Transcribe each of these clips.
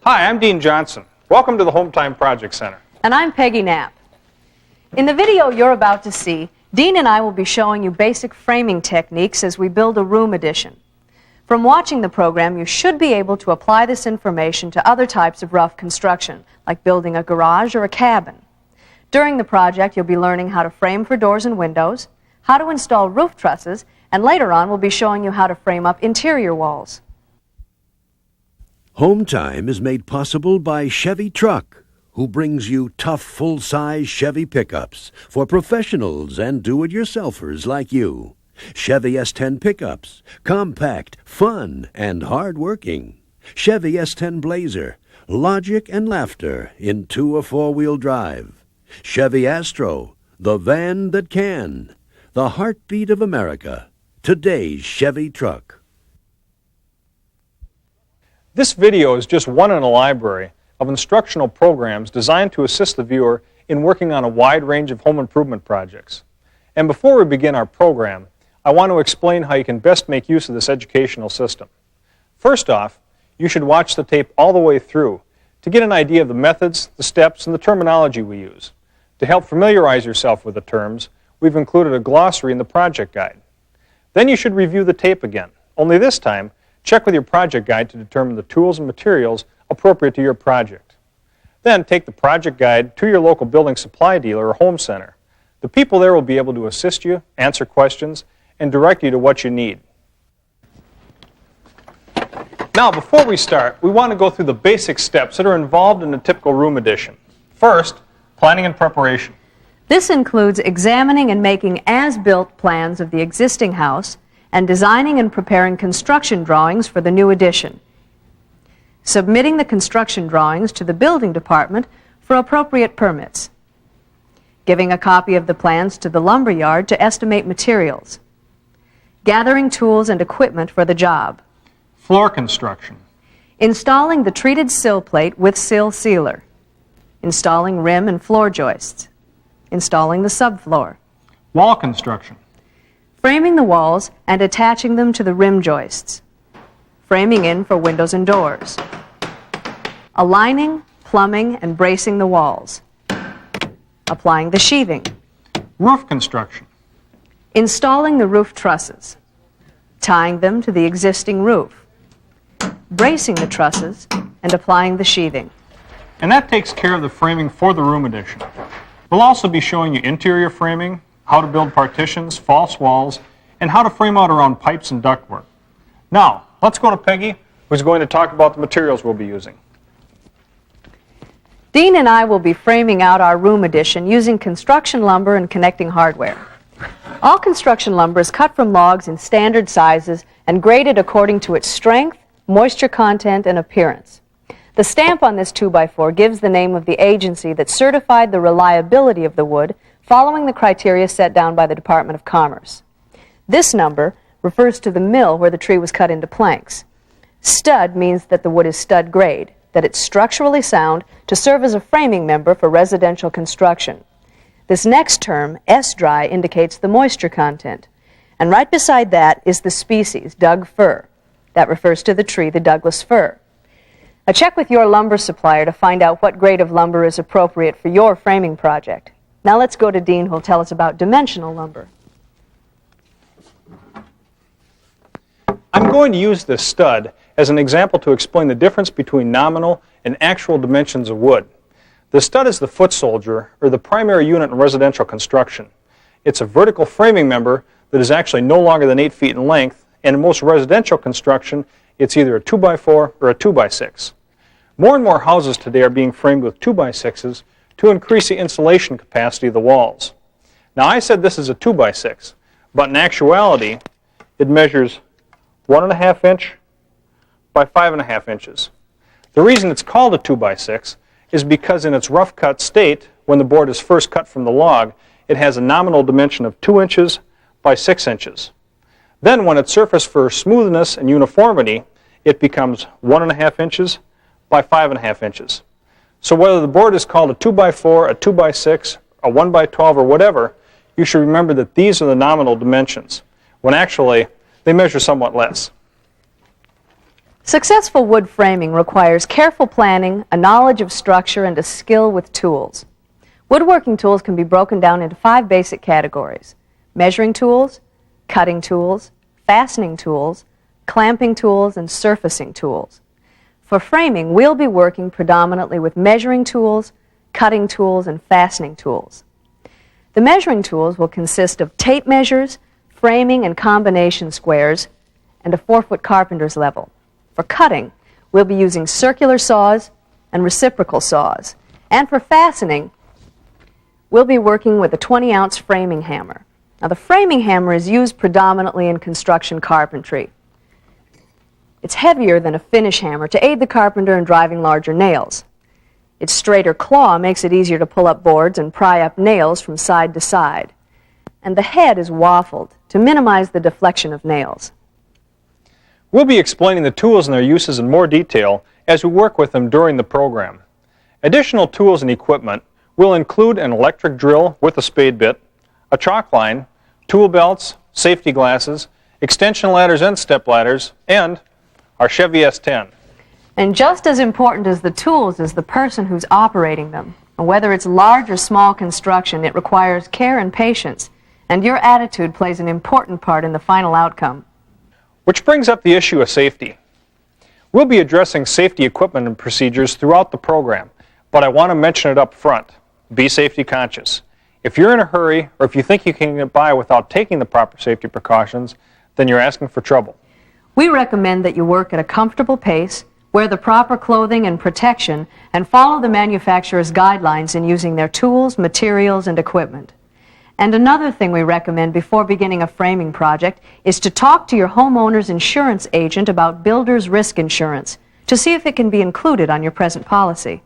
Hi, I'm Dean Johnson. Welcome to the Hometime Project Center. And I'm Peggy Knapp. In the video you're about to see, Dean and I will be showing you basic framing techniques as we build a room addition. From watching the program, you should be able to apply this information to other types of rough construction, like building a garage or a cabin. During the project, you'll be learning how to frame for doors and windows, how to install roof trusses, and later on we'll be showing you how to frame up interior walls. Hometime is made possible by Chevy Truck, who brings you tough, full-size Chevy pickups for professionals and do-it-yourselfers like you. Chevy S10 pickups, compact, fun, and hard-working. Chevy S10 Blazer, logic and laughter in 2- or 4-wheel drive. Chevy Astro, the van that can. The heartbeat of America. Today's Chevy Truck. This video is just one in a library of instructional programs designed to assist the viewer in working on a wide range of home improvement projects. And before we begin our program, I want to explain how you can best make use of this educational system. First off, you should watch the tape all the way through to get an idea of the methods, the steps, and the terminology we use. To help familiarize yourself with the terms, we've included a glossary in the project guide. Then you should review the tape again, only this time, check with your project guide to determine the tools and materials appropriate to your project. Then take the project guide to your local building supply dealer or home center. The people there will be able to assist you, answer questions, and direct you to what you need. Now, before we start, we want to go through the basic steps that are involved in a typical room addition. First, planning and preparation. This includes examining and making as-built plans of the existing house and designing and preparing construction drawings for the new addition. Submitting the construction drawings to the building department for appropriate permits. Giving a copy of the plans to the lumber yard to estimate materials. Gathering tools and equipment for the job. Floor construction. Installing the treated sill plate with sill sealer. Installing rim and floor joists. Installing the subfloor. Wall construction. Framing the walls and attaching them to the rim joists. Framing in for windows and doors. Aligning, plumbing, and bracing the walls. Applying the sheathing. Roof construction. Installing the roof trusses. Tying them to the existing roof. Bracing the trusses and applying the sheathing. And that takes care of the framing for the room addition. We'll also be showing you interior framing, how to build partitions, false walls, and how to frame out around pipes and ductwork. Now, let's go to Peggy, who's going to talk about the materials we'll be using. Dean and I will be framing out our room addition using construction lumber and connecting hardware. All construction lumber is cut from logs in standard sizes and graded according to its strength, moisture content, and appearance. The stamp on this 2x4 gives the name of the agency that certified the reliability of the wood following the criteria set down by the Department of Commerce. This number refers to the mill where the tree was cut into planks. Stud means that the wood is stud grade, that it's structurally sound to serve as a framing member for residential construction. This next term, S-dry, indicates the moisture content. And right beside that is the species, Doug fir. That refers to the tree, the Douglas fir. Now check with your lumber supplier to find out what grade of lumber is appropriate for your framing project. Now let's go to Dean, who'll tell us about dimensional lumber. I'm going to use this stud as an example to explain the difference between nominal and actual dimensions of wood. The stud is the foot soldier, or the primary unit in residential construction. It's a vertical framing member that is actually no longer than 8 feet in length, and in most residential construction, it's either a 2x4 or a 2x6. More and more houses today are being framed with 2x6s to increase the insulation capacity of the walls. Now, I said this is a 2x6, but in actuality, it measures 1.5 inch by 5.5 inches. The reason it's called a 2x6 is because in its rough cut state, when the board is first cut from the log, it has a nominal dimension of 2 inches by 6 inches. Then when it's surfaced for smoothness and uniformity, it becomes 1.5 inches by 5.5 inches. So whether the board is called a 2x4, a 2x6, a 1x12, or whatever, you should remember that these are the nominal dimensions, when actually they measure somewhat less. Successful wood framing requires careful planning, a knowledge of structure, and a skill with tools. Woodworking tools can be broken down into 5 basic categories: measuring tools, cutting tools, fastening tools, clamping tools, and surfacing tools. For framing, we'll be working predominantly with measuring tools, cutting tools, and fastening tools. The measuring tools will consist of tape measures, framing and combination squares, and a 4-foot carpenter's level. For cutting, we'll be using circular saws and reciprocal saws. And for fastening, we'll be working with a 20-ounce framing hammer. Now, the framing hammer is used predominantly in construction carpentry. It's heavier than a finish hammer to aid the carpenter in driving larger nails. Its straighter claw makes it easier to pull up boards and pry up nails from side to side. And the head is waffled to minimize the deflection of nails. We'll be explaining the tools and their uses in more detail as we work with them during the program. Additional tools and equipment will include an electric drill with a spade bit, a chalk line, tool belts, safety glasses, extension ladders and step ladders, and our Chevy S10. And just as important as the tools is the person who's operating them. And whether it's large or small construction, it requires care and patience, and your attitude plays an important part in the final outcome. Which brings up the issue of safety. We'll be addressing safety equipment and procedures throughout the program, but I want to mention it up front. Be safety conscious. If you're in a hurry, or if you think you can get by without taking the proper safety precautions, then you're asking for trouble. We recommend that you work at a comfortable pace, wear the proper clothing and protection, and follow the manufacturer's guidelines in using their tools, materials, and equipment. And another thing we recommend before beginning a framing project is to talk to your homeowner's insurance agent about builder's risk insurance to see if it can be included on your present policy.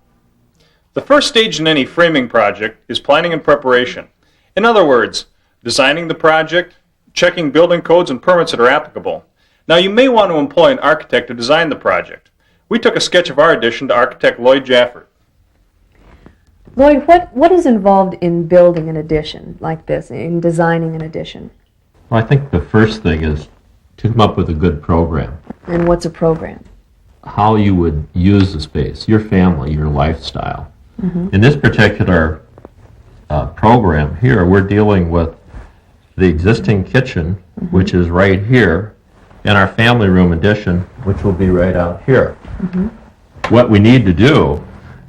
The first stage in any framing project is planning and preparation. In other words, designing the project, checking building codes and permits that are applicable. Now, you may want to employ an architect to design the project. We took a sketch of our addition to architect Lloyd Jafford. Lloyd, what is involved in building an addition like this, in designing an addition? Well, I think the first thing is to come up with a good program. And what's a program? How you would use the space, your family, your lifestyle. Mm-hmm. In this particular program here, we're dealing with the existing kitchen, mm-hmm. which is right here, and our family room addition, which will be right out here. Mm-hmm. What we need to do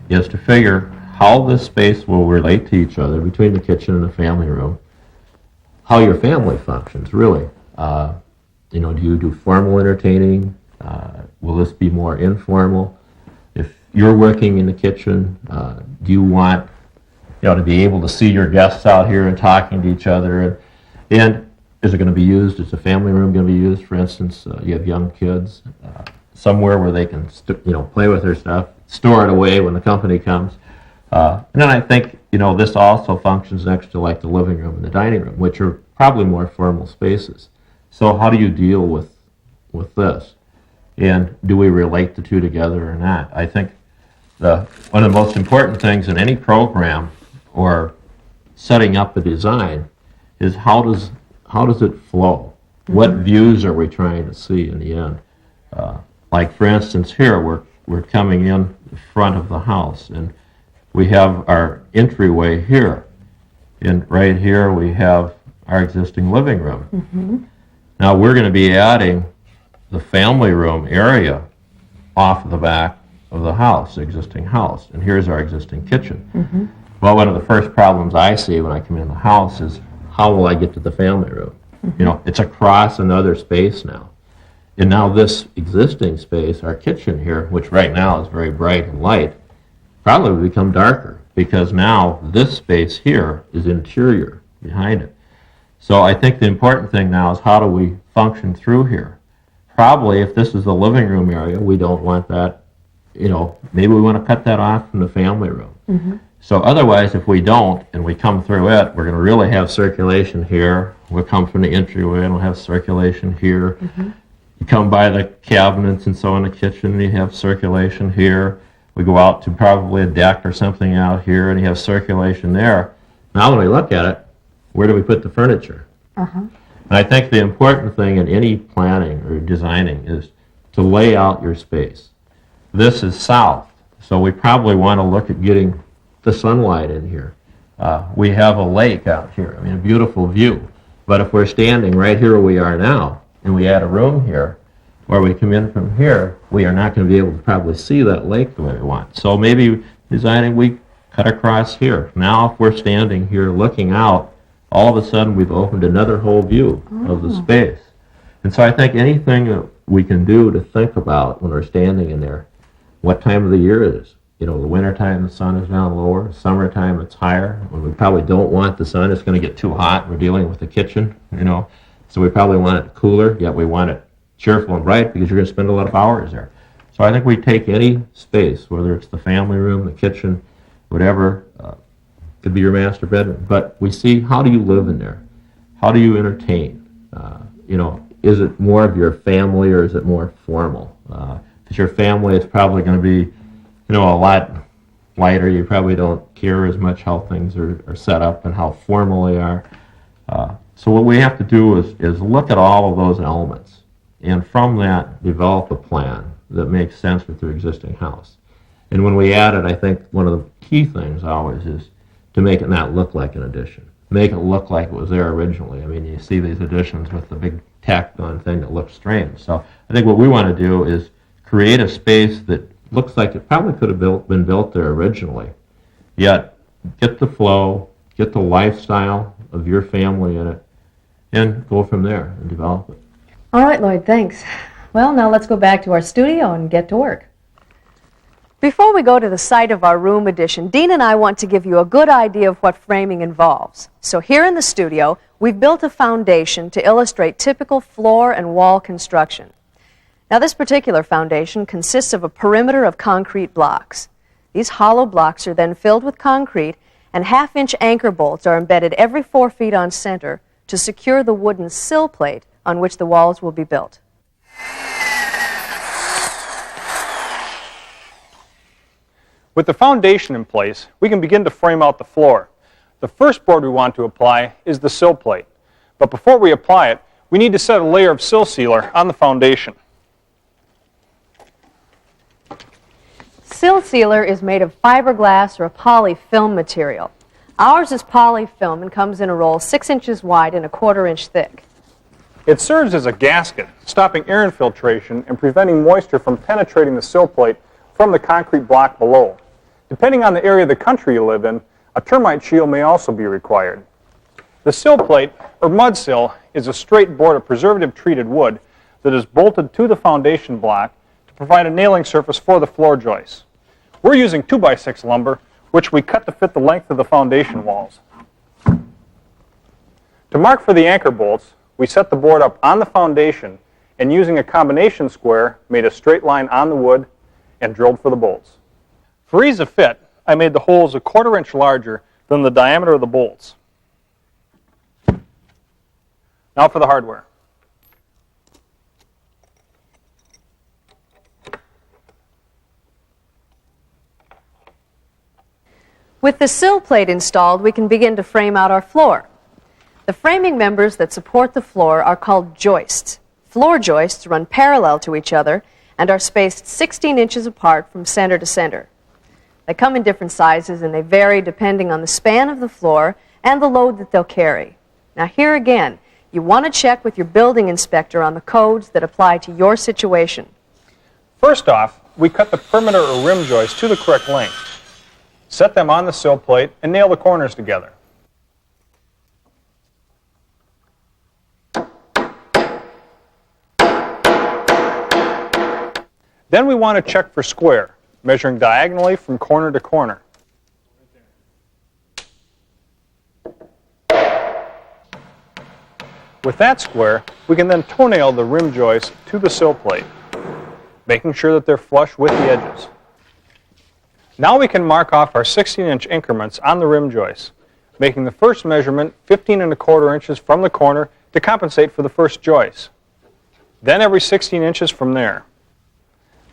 is to figure how this space will relate to each other between the kitchen and the family room, how your family functions, really. Do you do formal entertaining? Will this be more informal? If you're working in the kitchen, do you want to be able to see your guests out here and talking to each other? And is it going to be used, is the family room going to be used, for instance, you have young kids, somewhere where they can play with their stuff, store it away when the company comes. And then I think, this also functions next to like the living room and the dining room, which are probably more formal spaces. So how do you deal with this? And do we relate the two together or not? I think one of the most important things in any program or setting up a design is how does it flow? Mm-hmm. What views are we trying to see in the end? Like for instance here, we're coming in the front of the house, and we have our entryway here. And right here we have our existing living room. Mm-hmm. Now we're going to be adding the family room area off of the back of the house, the existing house. And here's our existing kitchen. Mm-hmm. Well, one of the first problems I see when I come in the house is, how will I get to the family room? Mm-hmm. It's across another space now. And now this existing space, our kitchen here, which right now is very bright and light, probably will become darker, because now this space here is interior behind it. So I think the important thing now is, how do we function through here? Probably if this is the living room area, we don't want that, maybe we want to cut that off from the family room. Mm-hmm. So otherwise, if we don't, and we come through it, we're going to really have circulation here. We'll come from the entryway and we'll have circulation here. Mm-hmm. You come by the cabinets and so in the kitchen, and you have circulation here. We go out to probably a deck or something out here, and you have circulation there. Now when we look at it, where do we put the furniture? Uh-huh. And I think the important thing in any planning or designing is to lay out your space. This is south, so we probably want to look at getting the sunlight in here. We have a lake out here, I mean, a beautiful view. But if we're standing right here where we are now, and we add a room here, or we come in from here, we are not going to be able to probably see that lake the way we want. So maybe designing, we cut across here. Now if we're standing here looking out, all of a sudden we've opened another whole view of the space. And so I think anything that we can do to think about when we're standing in there, what time of the year it is. You know, the wintertime the sun is down lower, summertime it's higher. When we probably don't want the sun, it's going to get too hot. We're dealing with the kitchen, you know, so we probably want it cooler, yet we want it cheerful and bright because you're going to spend a lot of hours there. So I think we take any space, whether it's the family room, the kitchen, whatever, could be your master bedroom, but we see how do you live in there? How do you entertain? You know, is it more of your family or is it more formal? If it's your family, it's probably going to be, you know, a lot lighter. You probably don't care as much how things are set up and how formal they are. So what we have to do is look at all of those elements and from that develop a plan that makes sense with your existing house. And when we add it, I think one of the key things always is to make it not look like an addition. Make it look like it was there originally. I mean, you see these additions with the big tacked on thing that looks strange. So I think what we want to do is create a space that looks like it probably could have been built there originally, yet get the flow, get the lifestyle of your family in it, and go from there and develop it. All right, Lloyd, thanks. Well, now let's go back to our studio and get to work. Before we go to the site of our room addition, Dean and I want to give you a good idea of what framing involves. So here in the studio, we've built a foundation to illustrate typical floor and wall construction. Now, this particular foundation consists of a perimeter of concrete blocks. These hollow blocks are then filled with concrete, and half-inch anchor bolts are embedded every 4 feet on center to secure the wooden sill plate on which the walls will be built. With the foundation in place, we can begin to frame out the floor. The first board we want to apply is the sill plate. But before we apply it, we need to set a layer of sill sealer on the foundation. Sill sealer is made of fiberglass or a polyfilm material. Ours is polyfilm and comes in a roll 6 inches wide and 1/4 inch thick. It serves as a gasket, stopping air infiltration and preventing moisture from penetrating the sill plate from the concrete block below. Depending on the area of the country you live in, a termite shield may also be required. The sill plate, or mud sill, is a straight board of preservative-treated wood that is bolted to the foundation block to provide a nailing surface for the floor joists. We're using 2x6 lumber, which we cut to fit the length of the foundation walls. To mark for the anchor bolts, we set the board up on the foundation and using a combination square, made a straight line on the wood and drilled for the bolts. For ease of fit, I made the holes 1/4 inch larger than the diameter of the bolts. Now for the hardware. With the sill plate installed, we can begin to frame out our floor. The framing members that support the floor are called joists. Floor joists run parallel to each other and are spaced 16 inches apart from center to center. They come in different sizes and they vary depending on the span of the floor and the load that they'll carry. Now here again, you want to check with your building inspector on the codes that apply to your situation. First off, we cut the perimeter or rim joists to the correct length. Set them on the sill plate and nail the corners together. Then we want to check for square, measuring diagonally from corner to corner. With that square, we can then toenail the rim joists to the sill plate, making sure that they're flush with the edges. Now we can mark off our 16-inch increments on the rim joists, making the first measurement 15 1/4 inches from the corner to compensate for the first joist. Then every 16 inches from there.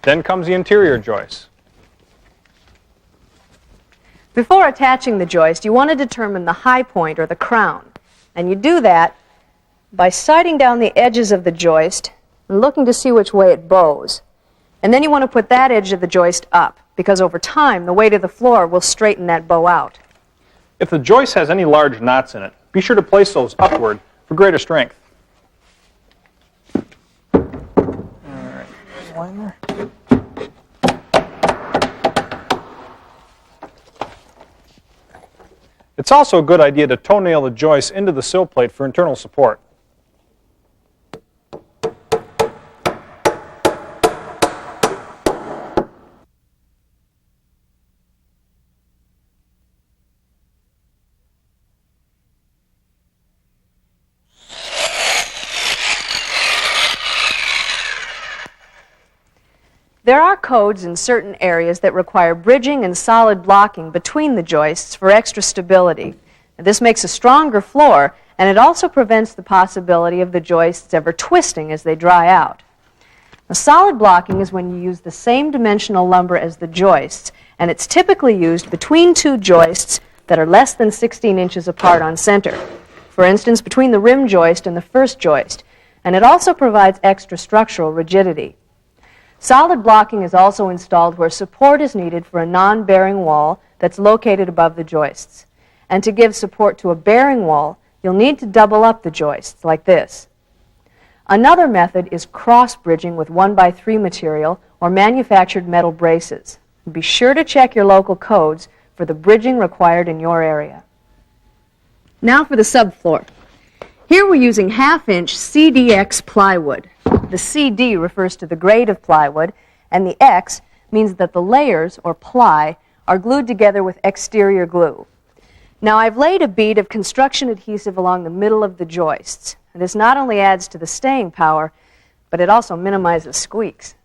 Then comes the interior joist. Before attaching the joist, you want to determine the high point or the crown. And you do that by sighting down the edges of the joist and looking to see which way it bows. And then you want to put that edge of the joist up, because over time, the weight of the floor will straighten that bow out. If the joist has any large knots in it, be sure to place those upward for greater strength. All right, liner. It's also a good idea to toenail the joist into the sill plate for internal support. There are codes in certain areas that require bridging and solid blocking between the joists for extra stability. This makes a stronger floor, and it also prevents the possibility of the joists ever twisting as they dry out. Now, solid blocking is when you use the same dimensional lumber as the joists, and it's typically used between two joists that are less than 16 inches apart on center. For instance, between the rim joist and the first joist, and it also provides extra structural rigidity. Solid blocking is also installed where support is needed for a non-bearing wall that's located above the joists. And to give support to a bearing wall, you'll need to double up the joists, like this. Another method is cross-bridging with 1x3 material or manufactured metal braces. Be sure to check your local codes for the bridging required in your area. Now for the subfloor. Here we're using 1/2-inch CDX plywood. The CD refers to the grade of plywood, and the X means that the layers, or ply, are glued together with exterior glue. Now I've laid a bead of construction adhesive along the middle of the joists. And this not only adds to the staying power, but it also minimizes squeaks.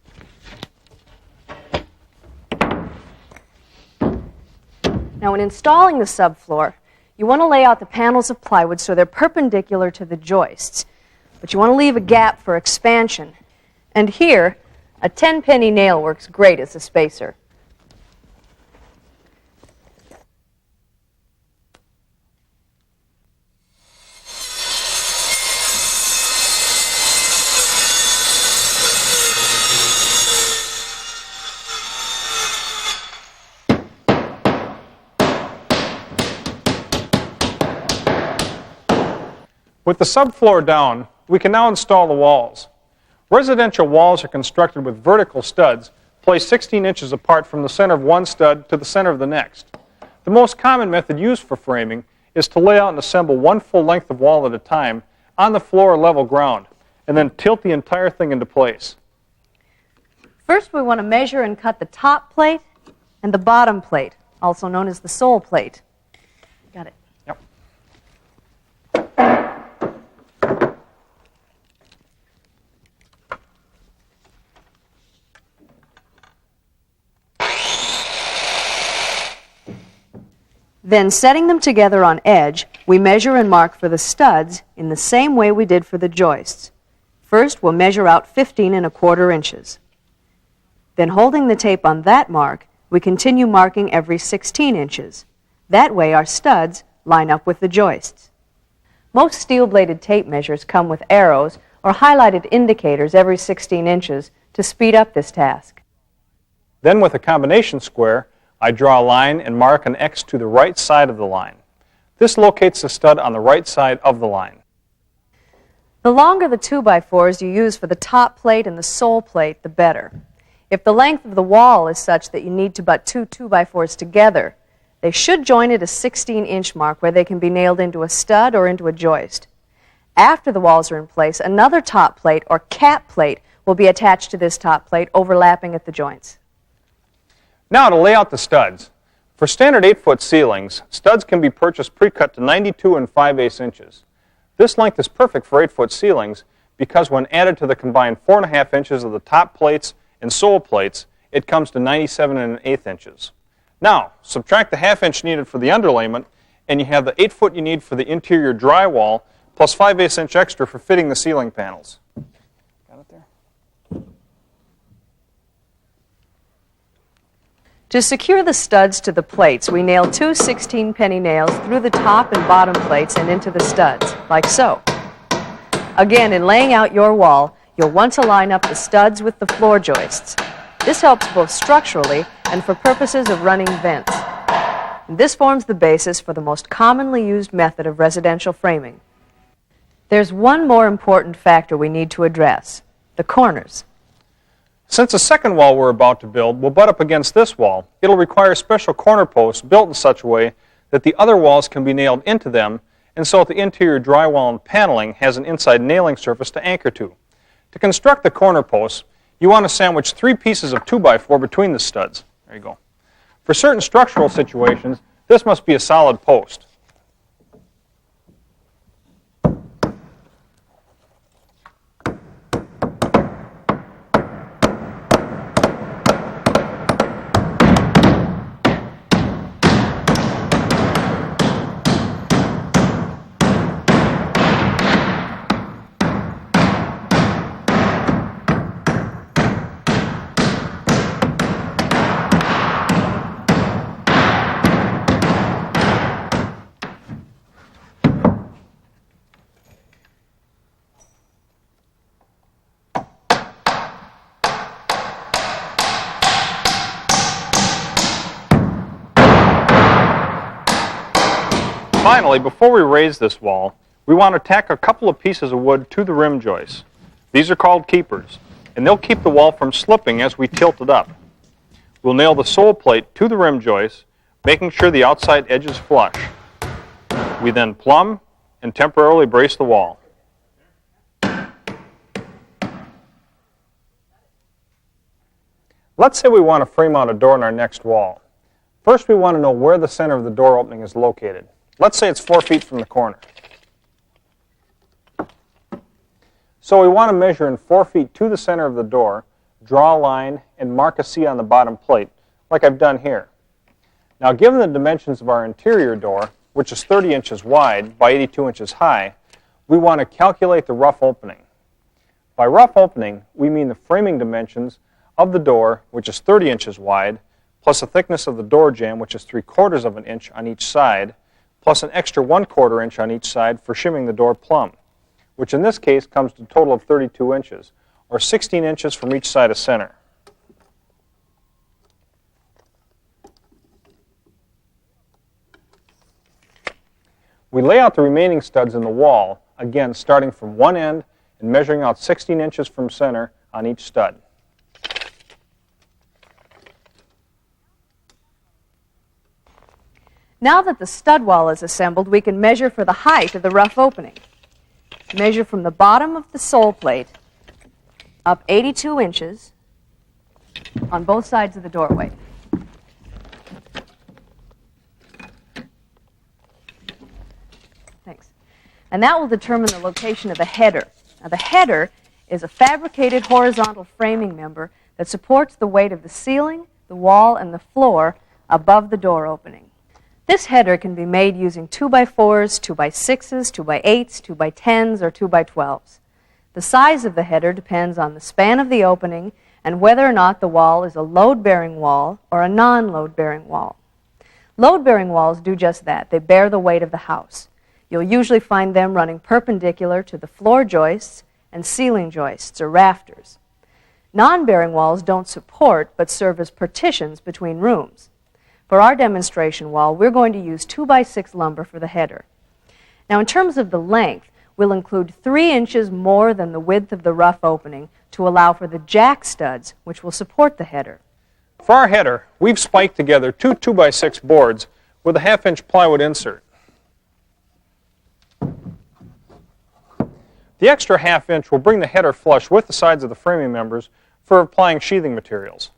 Now when installing the subfloor, you want to lay out the panels of plywood so they're perpendicular to the joists. But you want to leave a gap for expansion. And here, a 10-penny nail works great as a spacer. With the subfloor down, we can now install the walls. Residential walls are constructed with vertical studs placed 16 inches apart from the center of one stud to the center of the next. The most common method used for framing is to lay out and assemble one full length of wall at a time on the floor or level ground, and then tilt the entire thing into place. First, we want to measure and cut the top plate and the bottom plate, also known as the sole plate. Got it. Yep. Then, setting them together on edge, we measure and mark for the studs in the same way we did for the joists. First, we'll measure out 15 1/4 inches. Then, holding the tape on that mark, we continue marking every 16 inches. That way, our studs line up with the joists. Most steel-bladed tape measures come with arrows or highlighted indicators every 16 inches to speed up this task. Then, with a combination square, I draw a line and mark an X to the right side of the line. This locates the stud on the right side of the line. The longer the 2x4s you use for the top plate and the sole plate, the better. If the length of the wall is such that you need to butt two 2x4s together, they should join at a 16-inch mark where they can be nailed into a stud or into a joist. After the walls are in place, another top plate or cap plate will be attached to this top plate, overlapping at the joints. Now to lay out the studs. For standard 8-foot ceilings, studs can be purchased pre-cut to 92 5/8 inches. This length is perfect for 8-foot ceilings because when added to the combined 4 1/2 inches of the top plates and sole plates, it comes to 97 1/8 inches. Now, subtract the 1/2 inch needed for the underlayment, and you have the 8-foot you need for the interior drywall, plus 5/8 inch extra for fitting the ceiling panels. Got it there? To secure the studs to the plates, we nail two 16-penny nails through the top and bottom plates and into the studs, like so. Again, in laying out your wall, you'll want to line up the studs with the floor joists. This helps both structurally and for purposes of running vents. This forms the basis for the most commonly used method of residential framing. There's one more important factor we need to address: the corners. Since the second wall we're about to build will butt up against this wall, it'll require special corner posts built in such a way that the other walls can be nailed into them, and so that the interior drywall and paneling has an inside nailing surface to anchor to. To construct the corner posts, you want to sandwich 3 pieces of 2x4 between the studs. There you go. For certain structural situations, this must be a solid post. Finally, before we raise this wall, we want to tack a couple of pieces of wood to the rim joists. These are called keepers, and they'll keep the wall from slipping as we tilt it up. We'll nail the sole plate to the rim joist, making sure the outside edge is flush. We then plumb and temporarily brace the wall. Let's say we want to frame out a door in our next wall. First, we want to know where the center of the door opening is located. Let's say it's 4 feet from the corner. So we want to measure in 4 feet to the center of the door, draw a line, and mark a C on the bottom plate, like I've done here. Now, given the dimensions of our interior door, which is 30 inches wide by 82 inches high, we want to calculate the rough opening. By rough opening, we mean the framing dimensions of the door, which is 30 inches wide, plus the thickness of the door jamb, which is 3/4 of an inch on each side, plus an extra 1/4 inch on each side for shimming the door plumb, which in this case comes to a total of 32 inches, or 16 inches from each side of center. We lay out the remaining studs in the wall, again starting from one end and measuring out 16 inches from center on each stud. Now that the stud wall is assembled, we can measure for the height of the rough opening. Measure from the bottom of the sole plate up 82 inches on both sides of the doorway. Thanks. And that will determine the location of the header. Now, the header is a fabricated horizontal framing member that supports the weight of the ceiling, the wall, and the floor above the door opening. This header can be made using 2x4s, 2x6s, 2x8s, 2x10s, or 2x12s. The size of the header depends on the span of the opening and whether or not the wall is a load-bearing wall or a non-load-bearing wall. Load-bearing walls do just that. They bear the weight of the house. You'll usually find them running perpendicular to the floor joists and ceiling joists or rafters. Non-bearing walls don't support but serve as partitions between rooms. For our demonstration wall, we're going to use 2x6 lumber for the header. Now, in terms of the length, we'll include 3 inches more than the width of the rough opening to allow for the jack studs, which will support the header. For our header, we've spiked together 2 2x6 boards with a 1/2-inch plywood insert. The extra 1/2 inch will bring the header flush with the sides of the framing members for applying sheathing materials.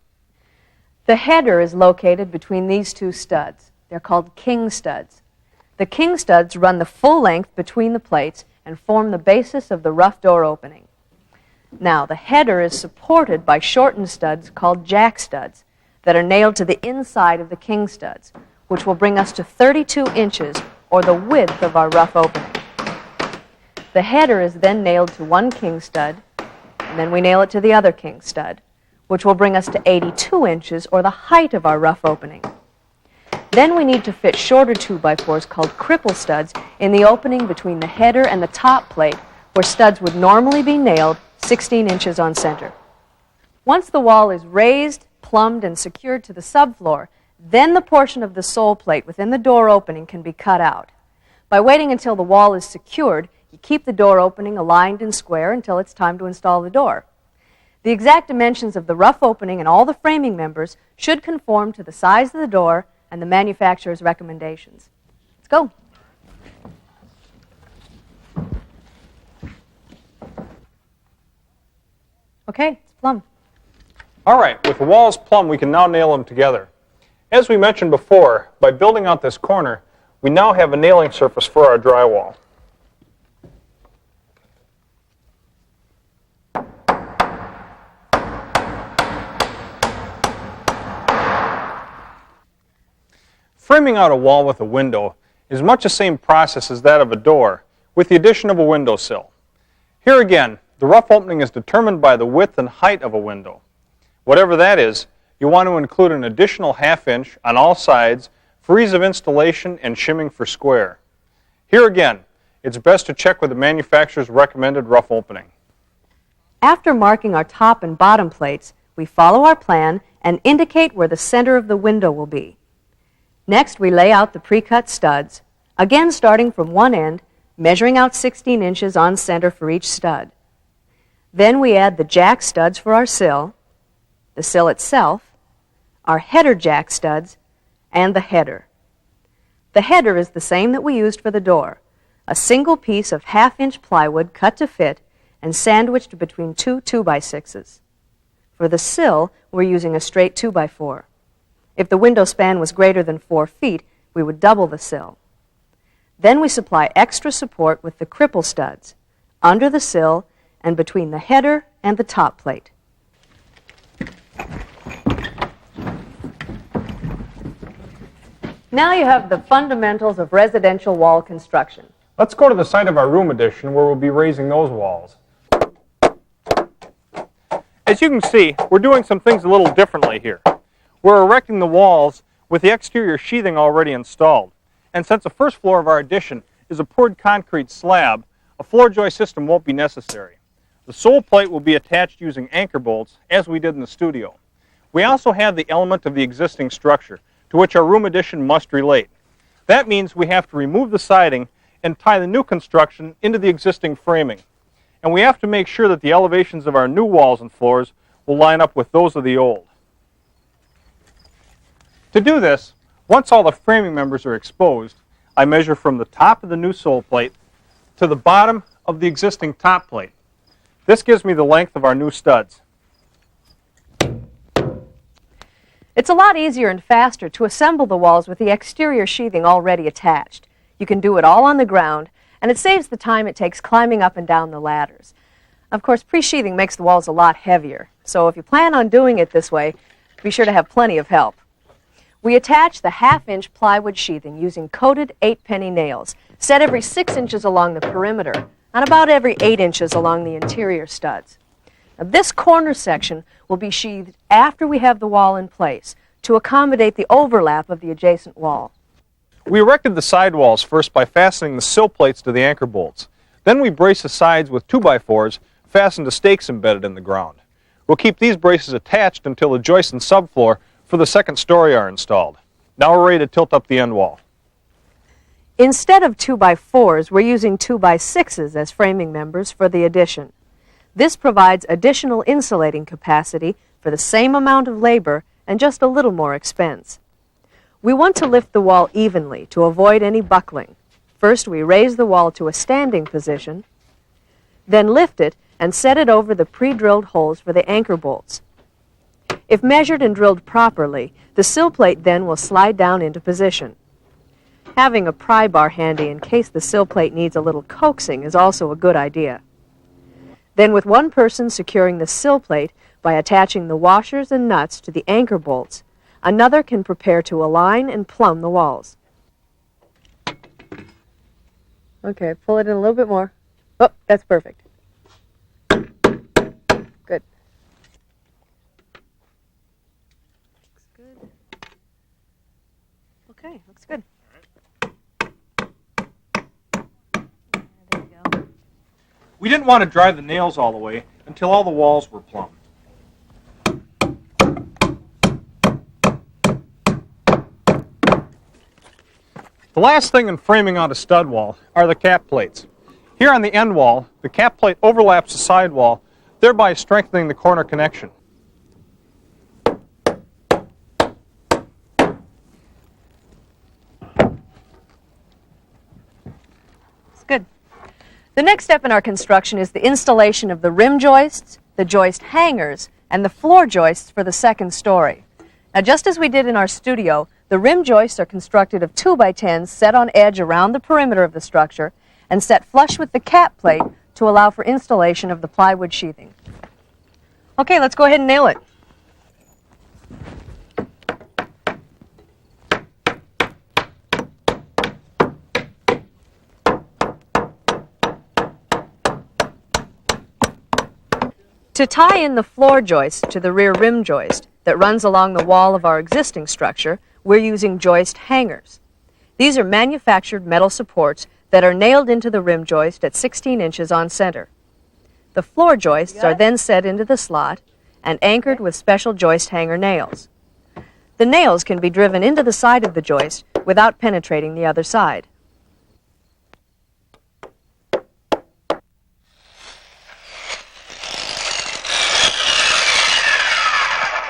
The header is located between these 2 studs. They're called king studs. The king studs run the full length between the plates and form the basis of the rough door opening. Now, the header is supported by shortened studs called jack studs that are nailed to the inside of the king studs, which will bring us to 32 inches, or the width of our rough opening. The header is then nailed to one king stud, and then we nail it to the other king stud, which will bring us to 82 inches, or the height of our rough opening. Then we need to fit shorter 2x4s called cripple studs in the opening between the header and the top plate, where studs would normally be nailed 16 inches on center. Once the wall is raised, plumbed, and secured to the subfloor, then the portion of the sole plate within the door opening can be cut out. By waiting until the wall is secured, you keep the door opening aligned and square until it's time to install the door. The exact dimensions of the rough opening and all the framing members should conform to the size of the door and the manufacturer's recommendations. Let's go. Okay, it's plumb. All right, with the walls plumb, we can now nail them together. As we mentioned before, by building out this corner, we now have a nailing surface for our drywall. Framing out a wall with a window is much the same process as that of a door, with the addition of a windowsill. Here again, the rough opening is determined by the width and height of a window. Whatever that is, you want to include an additional ½ inch on all sides for ease of installation and shimming for square. Here again, it's best to check with the manufacturer's recommended rough opening. After marking our top and bottom plates, we follow our plan and indicate where the center of the window will be. Next, we lay out the pre-cut studs, again starting from one end, measuring out 16 inches on center for each stud. Then we add the jack studs for our sill, the sill itself, our header jack studs, and the header. The header is the same that we used for the door, a single piece of ½ inch plywood cut to fit and sandwiched between two 2x6s. For the sill, we're using a straight 2x4. If the window span was greater than 4 feet, we would double the sill. Then we supply extra support with the cripple studs, under the sill and between the header and the top plate. Now you have the fundamentals of residential wall construction. Let's go to the site of our room addition where we'll be raising those walls. As you can see, we're doing some things a little differently here. We're erecting the walls with the exterior sheathing already installed. And since the first floor of our addition is a poured concrete slab, a floor joist system won't be necessary. The sole plate will be attached using anchor bolts, as we did in the studio. We also have the element of the existing structure, to which our room addition must relate. That means we have to remove the siding and tie the new construction into the existing framing. And we have to make sure that the elevations of our new walls and floors will line up with those of the old. To do this, once all the framing members are exposed, I measure from the top of the new sole plate to the bottom of the existing top plate. This gives me the length of our new studs. It's a lot easier and faster to assemble the walls with the exterior sheathing already attached. You can do it all on the ground, and it saves the time it takes climbing up and down the ladders. Of course, pre-sheathing makes the walls a lot heavier, so if you plan on doing it this way, be sure to have plenty of help. We attach the ½ inch plywood sheathing using coated 8-penny nails, set every 6 inches along the perimeter and about every 8 inches along the interior studs. Now, this corner section will be sheathed after we have the wall in place to accommodate the overlap of the adjacent wall. We erected the side walls first by fastening the sill plates to the anchor bolts. Then we brace the sides with 2x4s fastened to stakes embedded in the ground. We'll keep these braces attached until the joist and subfloor for the second story are installed. Now we're ready to tilt up the end wall. Instead of 2x4s, we're using 2x6s as framing members for the addition. This provides additional insulating capacity for the same amount of labor and just a little more expense. We want to lift the wall evenly to avoid any buckling. First, we raise the wall to a standing position, then lift it and set it over the pre-drilled holes for the anchor bolts. If measured and drilled properly, the sill plate then will slide down into position. Having a pry bar handy in case the sill plate needs a little coaxing is also a good idea. Then with one person securing the sill plate by attaching the washers and nuts to the anchor bolts, another can prepare to align and plumb the walls. Okay, pull it in a little bit more. Oh, that's perfect. Good. Looks good. Okay, looks good. There you go. We didn't want to drive the nails all the way, until all the walls were plumb. The last thing in framing out a stud wall are the cap plates. Here on the end wall, the cap plate overlaps the side wall, thereby strengthening the corner connection. It's good. The next step in our construction is the installation of the rim joists, the joist hangers, and the floor joists for the second story. Now, just as we did in our studio, the rim joists are constructed of 2x10s set on edge around the perimeter of the structure and set flush with the cap plate to allow for installation of the plywood sheathing. Okay, let's go ahead and nail it. To tie in the floor joist to the rear rim joist that runs along the wall of our existing structure, we're using joist hangers. These are manufactured metal supports that are nailed into the rim joist at 16 inches on center. The floor joists are then set into the slot and anchored with special joist hanger nails. The nails can be driven into the side of the joist without penetrating the other side.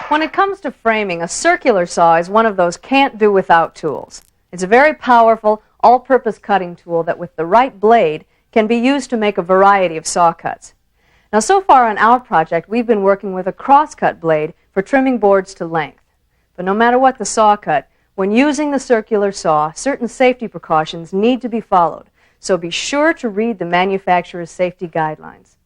When it comes to framing, a circular saw is one of those can't-do-without tools. It's a very powerful, all-purpose cutting tool that, with the right blade, can be used to make a variety of saw cuts. Now, so far on our project, we've been working with a cross-cut blade for trimming boards to length. But no matter what the saw cut, when using the circular saw, certain safety precautions need to be followed. So be sure to read the manufacturer's safety guidelines.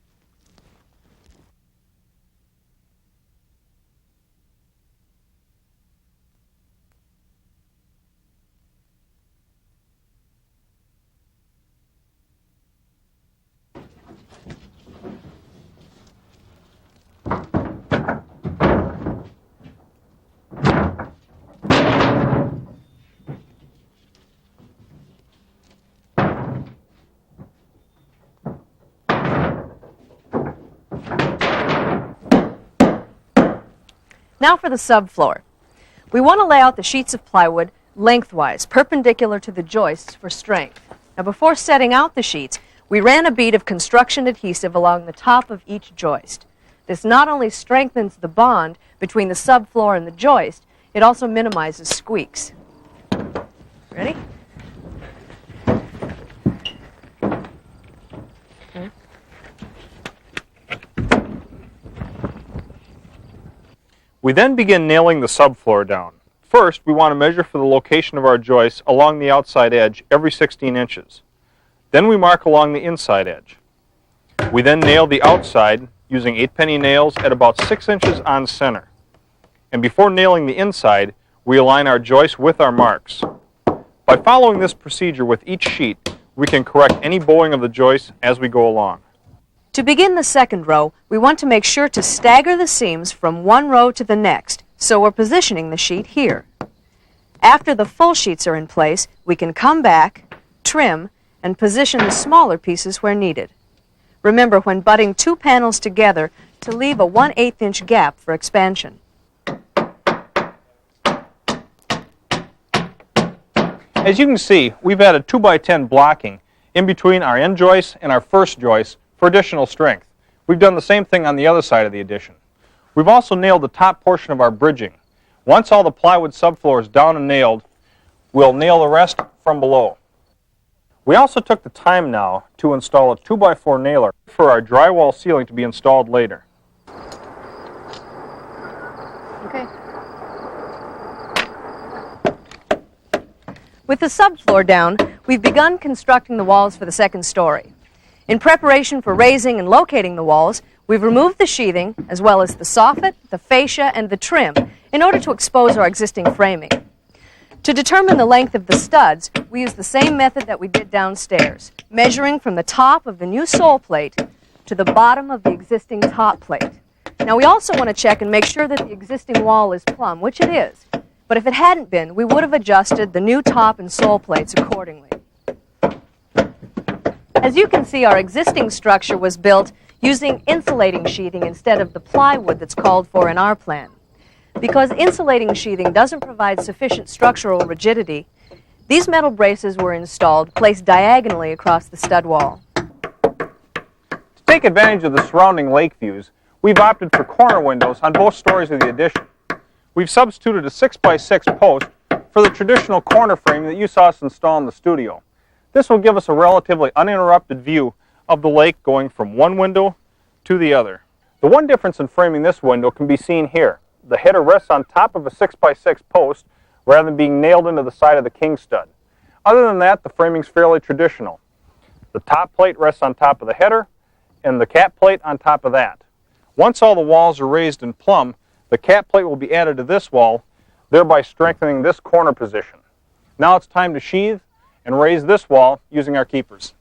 Now for the subfloor. We want to lay out the sheets of plywood lengthwise, perpendicular to the joists for strength. Now, before setting out the sheets, we ran a bead of construction adhesive along the top of each joist. This not only strengthens the bond between the subfloor and the joist, it also minimizes squeaks. Ready? Okay. We then begin nailing the subfloor down. First, we want to measure for the location of our joists along the outside edge every 16 inches. Then we mark along the inside edge. We then nail the outside using 8-penny nails at about 6 inches on center. And before nailing the inside, we align our joists with our marks. By following this procedure with each sheet, we can correct any bowing of the joists as we go along. To begin the second row, we want to make sure to stagger the seams from one row to the next, so we're positioning the sheet here. After the full sheets are in place, we can come back, trim, and position the smaller pieces where needed. Remember, when butting two panels together, to leave a 1/8 inch gap for expansion. As you can see, we've added 2x10 blocking in between our end joists and our first joists for additional strength. We've done the same thing on the other side of the addition. We've also nailed the top portion of our bridging. Once all the plywood subfloor is down and nailed, we'll nail the rest from below. We also took the time now to install a 2x4 nailer for our drywall ceiling to be installed later. Okay. With the subfloor down, we've begun constructing the walls for the second story. In preparation for raising and locating the walls, we've removed the sheathing, as well as the soffit, the fascia, and the trim, in order to expose our existing framing. To determine the length of the studs, we use the same method that we did downstairs, measuring from the top of the new sole plate to the bottom of the existing top plate. Now, we also want to check and make sure that the existing wall is plumb, which it is. But if it hadn't been, we would have adjusted the new top and sole plates accordingly. As you can see, our existing structure was built using insulating sheathing instead of the plywood that's called for in our plan. Because insulating sheathing doesn't provide sufficient structural rigidity, these metal braces were installed, placed diagonally across the stud wall. To take advantage of the surrounding lake views, we've opted for corner windows on both stories of the addition. We've substituted a 6x6 post for the traditional corner frame that you saw us install in the studio. This will give us a relatively uninterrupted view of the lake going from one window to the other. The one difference in framing this window can be seen here. The header rests on top of a 6x6 post rather than being nailed into the side of the king stud. Other than that, the framing's fairly traditional. The top plate rests on top of the header and the cap plate on top of that. Once all the walls are raised in plumb, the cap plate will be added to this wall, thereby strengthening this corner position. Now it's time to sheathe and raise this wall using our keepers.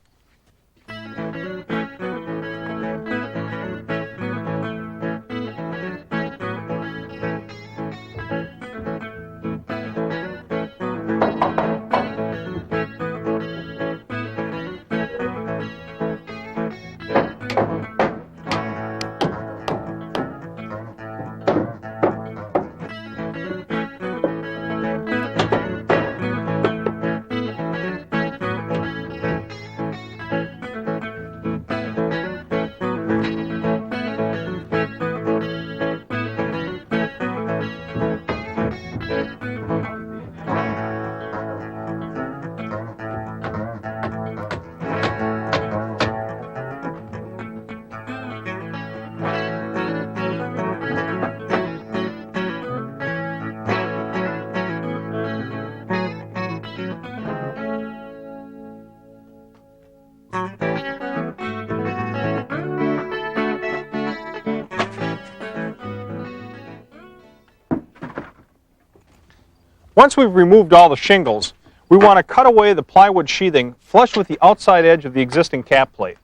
Once we've removed all the shingles, we want to cut away the plywood sheathing flush with the outside edge of the existing cap plate.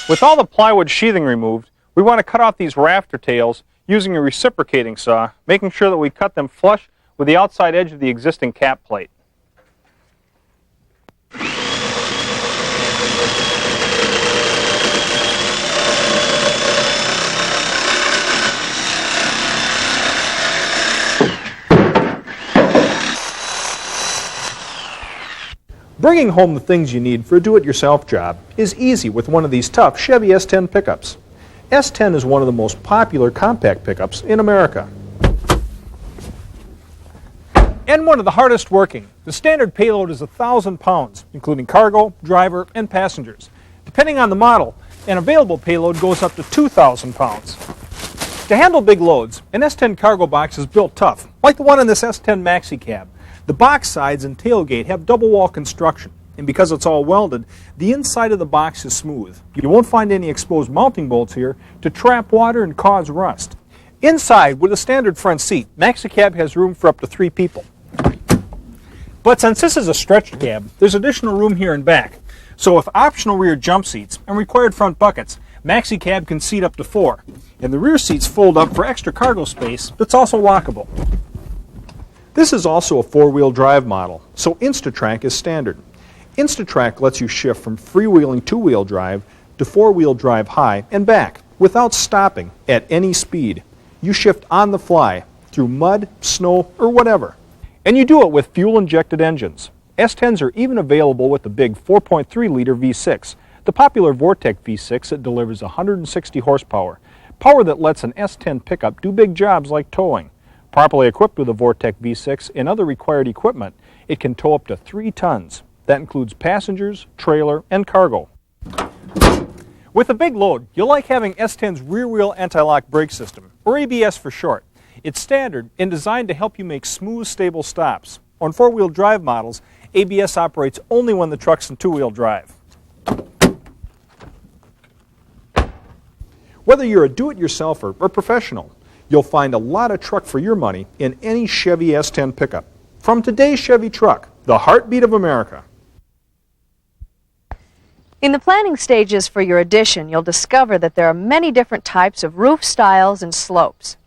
With all the plywood sheathing removed, we want to cut off these rafter tails using a reciprocating saw, making sure that we cut them flush with the outside edge of the existing cap plate. Bringing home the things you need for a do-it-yourself job is easy with one of these tough Chevy S10 pickups. S10 is one of the most popular compact pickups in America. And one of the hardest working. The standard payload is 1,000 pounds, including cargo, driver, and passengers. Depending on the model, an available payload goes up to 2,000 pounds. To handle big loads, an S10 cargo box is built tough, like the one in this S10 Maxi Cab. The box sides and tailgate have double wall construction, and because it's all welded, the inside of the box is smooth. You won't find any exposed mounting bolts here to trap water and cause rust. Inside, with a standard front seat, Maxi Cab has room for up to 3 people. But since this is a stretched cab, there's additional room here in back. So with optional rear jump seats and required front buckets, Maxi Cab can seat up to 4, and the rear seats fold up for extra cargo space that's also lockable. This is also a 4-wheel drive model, so InstaTrack is standard. InstaTrack lets you shift from freewheeling 2-wheel drive to 4-wheel drive high and back without stopping at any speed. You shift on the fly through mud, snow, or whatever. And you do it with fuel-injected engines. S10s are even available with the big 4.3-liter V6, the popular Vortec V6 that delivers 160 horsepower, power that lets an S10 pickup do big jobs like towing. Properly equipped with a Vortec V6 and other required equipment, it can tow up to 3 tons. That includes passengers, trailer, and cargo. With a big load, you'll like having S10's rear-wheel anti-lock brake system, or ABS for short. It's standard and designed to help you make smooth, stable stops. On 4-wheel drive models, ABS operates only when the truck's in 2-wheel drive. Whether you're a do-it-yourselfer or professional, you'll find a lot of truck for your money in any Chevy S10 pickup. From today's Chevy truck, the heartbeat of America. In the planning stages for your addition, you'll discover that there are many different types of roof styles and slopes.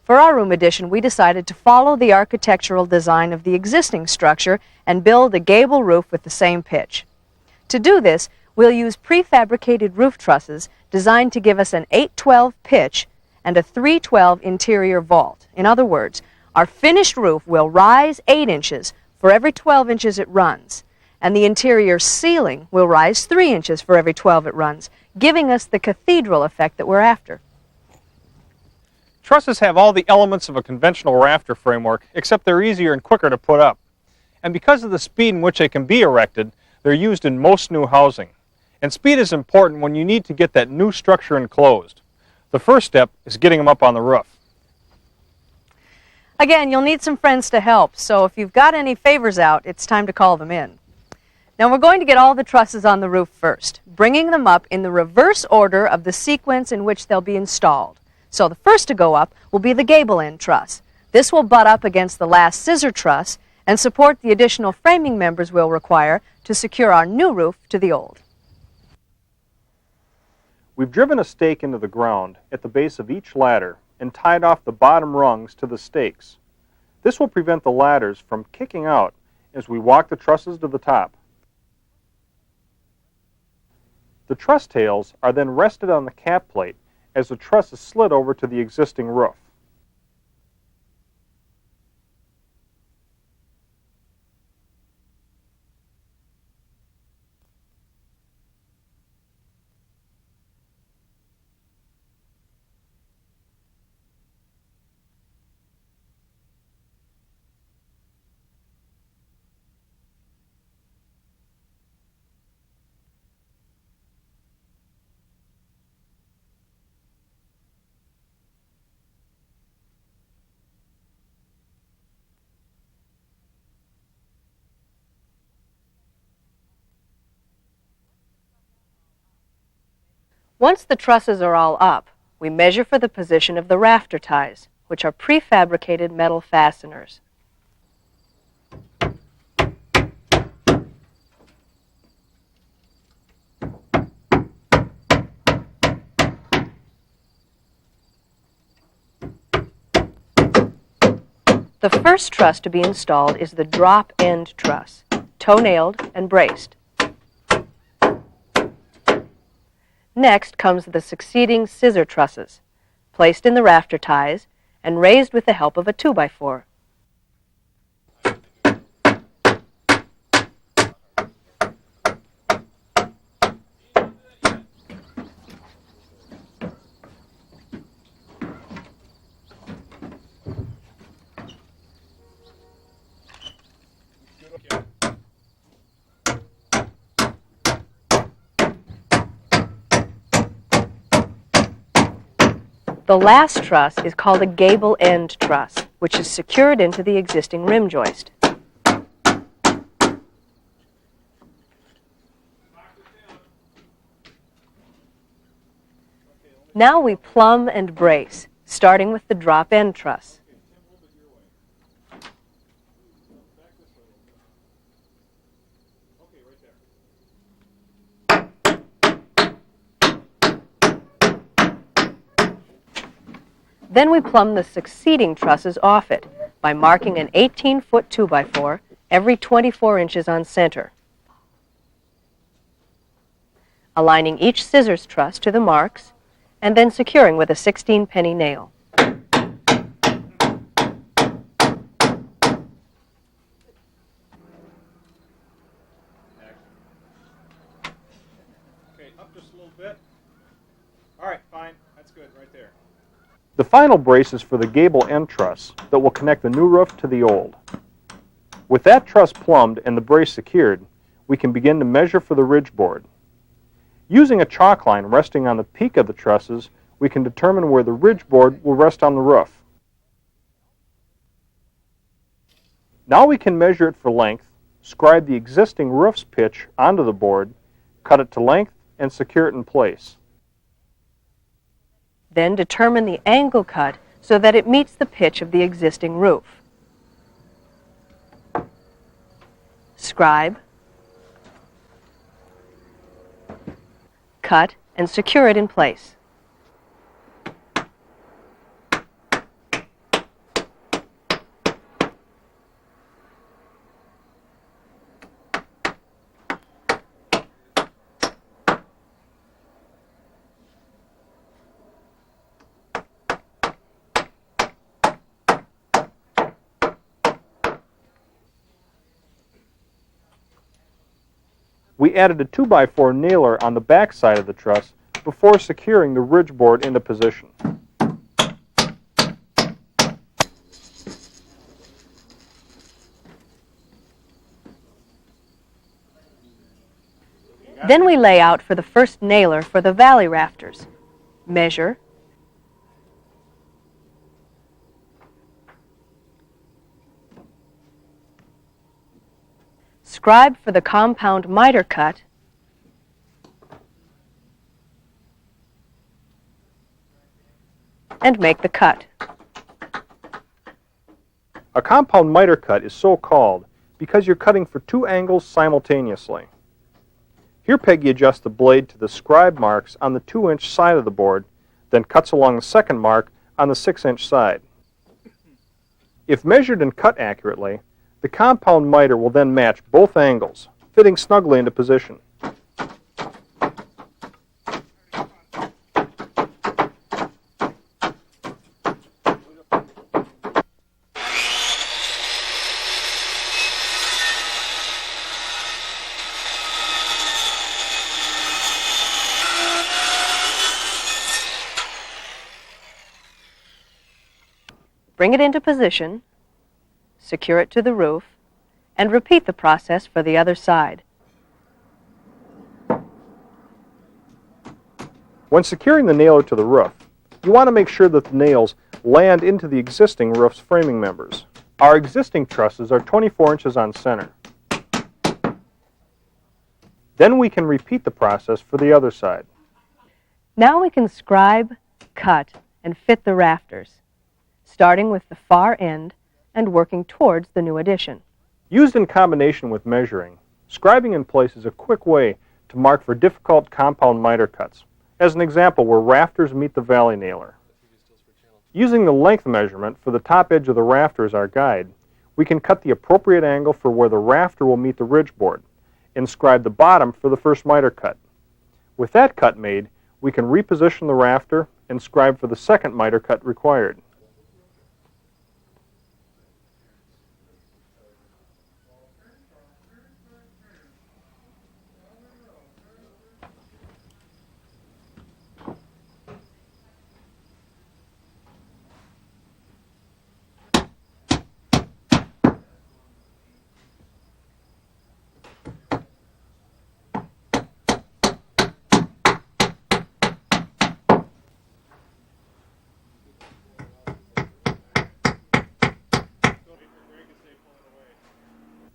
For our room addition, we decided to follow the architectural design of the existing structure and build a gable roof with the same pitch. To do this, we'll use prefabricated roof trusses designed to give us an 8/12 pitch and a 3/12 interior vault. In other words, our finished roof will rise 8 inches for every 12 inches it runs, and the interior ceiling will rise 3 inches for every 12 it runs, giving us the cathedral effect that we're after. Trusses have all the elements of a conventional rafter framework, except they're easier and quicker to put up. And because of the speed in which they can be erected, they're used in most new housing. And speed is important when you need to get that new structure enclosed. The first step is getting them up on the roof. Again, you'll need some friends to help, so if you've got any favors out, it's time to call them in. Now we're going to get all the trusses on the roof first, bringing them up in the reverse order of the sequence in which they'll be installed. So the first to go up will be the gable end truss. This will butt up against the last scissor truss and support the additional framing members we'll require to secure our new roof to the old. We've driven a stake into the ground at the base of each ladder and tied off the bottom rungs to the stakes. This will prevent the ladders from kicking out as we walk the trusses to the top. The truss tails are then rested on the cap plate as the truss is slid over to the existing roof. Once the trusses are all up, we measure for the position of the rafter ties, which are prefabricated metal fasteners. The first truss to be installed is the drop end truss, toe-nailed and braced. Next comes the succeeding scissor trusses, placed in the rafter ties and raised with the help of a 2x4. The last truss is called a gable end truss, which is secured into the existing rim joist. Now we plumb and brace, starting with the drop end truss. Then we plumb the succeeding trusses off it by marking an 18-foot 2x4 every 24 inches on center, aligning each scissors truss to the marks, and then securing with a 16-penny nail. Okay, up just a little bit. All right, fine. That's good right there. The final brace is for the gable end truss that will connect the new roof to the old. With that truss plumbed and the brace secured, we can begin to measure for the ridge board. Using a chalk line resting on the peak of the trusses, we can determine where the ridge board will rest on the roof. Now we can measure it for length, scribe the existing roof's pitch onto the board, cut it to length, and secure it in place. Then determine the angle cut so that it meets the pitch of the existing roof. Scribe, cut, and secure it in place. we added a 2x4 nailer on the back side of the truss before securing the ridge board into position. Then we lay out for the first nailer for the valley rafters. Measure, scribe for the compound miter cut, and make the cut. A compound miter cut is so called because you're cutting for two angles simultaneously. Here Peggy adjusts the blade to the scribe marks on the 2-inch side of the board, then cuts along the second mark on the 6-inch side. If measured and cut accurately, the compound miter will then match both angles, fitting snugly into position. Bring it into position, secure it to the roof, and repeat the process for the other side. When securing the nailer to the roof, you want to make sure that the nails land into the existing roof's framing members. Our existing trusses are 24 inches on center. Then we can repeat the process for the other side. Now we can scribe, cut, and fit the rafters, starting with the far end and working towards the new addition. Used in combination with measuring, scribing in place is a quick way to mark for difficult compound miter cuts, as an example where rafters meet the valley nailer. Using the length measurement for the top edge of the rafter as our guide, we can cut the appropriate angle for where the rafter will meet the ridge board, and scribe the bottom for the first miter cut. With that cut made, we can reposition the rafter and scribe for the second miter cut required.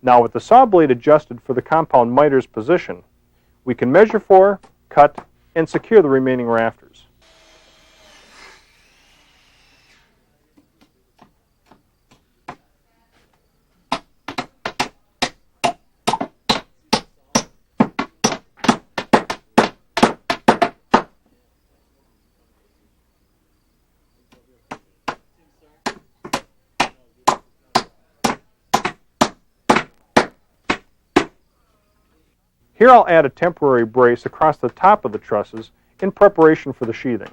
Now with the saw blade adjusted for the compound miter's position, we can measure for, cut, and secure the remaining rafters. Here I'll add a temporary brace across the top of the trusses in preparation for the sheathing.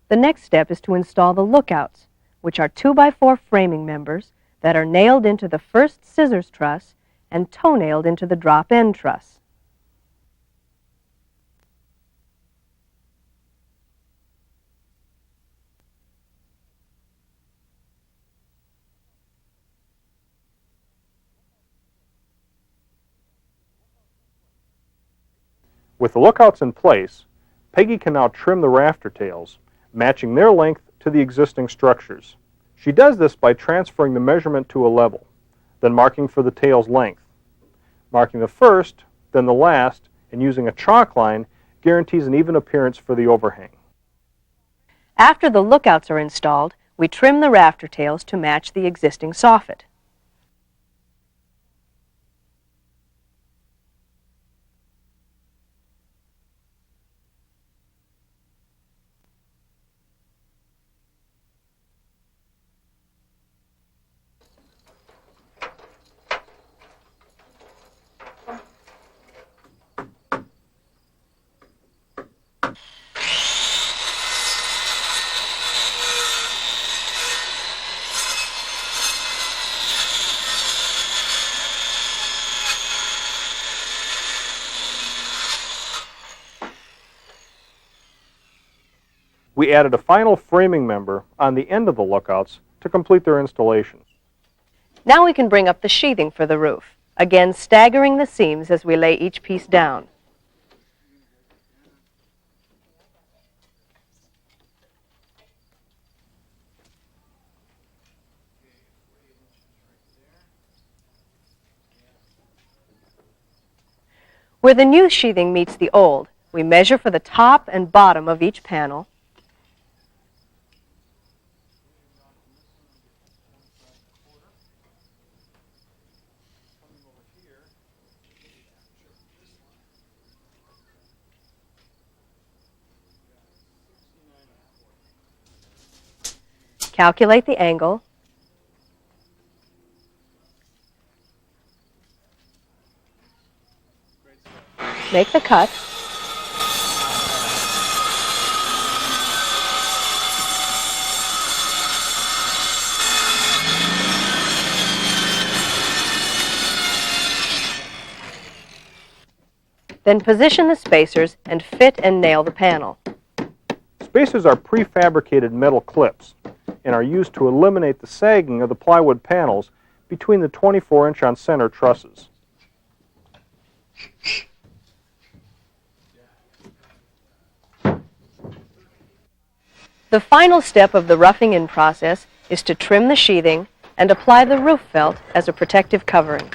The next step is to install the lookouts, which are 2x4 framing members that are nailed into the first scissors truss and toe-nailed into the drop-end truss. With the lookouts in place, Peggy can now trim the rafter tails, matching their length to the existing structures. She does this by transferring the measurement to a level, then marking for the tail's length. Marking the first, then the last, and using a chalk line guarantees an even appearance for the overhang. After the lookouts are installed, we trim the rafter tails to match the existing soffit. we added a final framing member on the end of the lookouts to complete their installation. Now we can bring up the sheathing for the roof, again staggering the seams as we lay each piece down. Where the new sheathing meets the old, we measure for the top and bottom of each panel. Calculate the angle. Make the cut. Then position the spacers and fit and nail the panel. Spacers are prefabricated metal clips and are used to eliminate the sagging of the plywood panels between the 24-inch on center trusses. The final step of the roughing-in process is to trim the sheathing and apply the roof felt as a protective covering.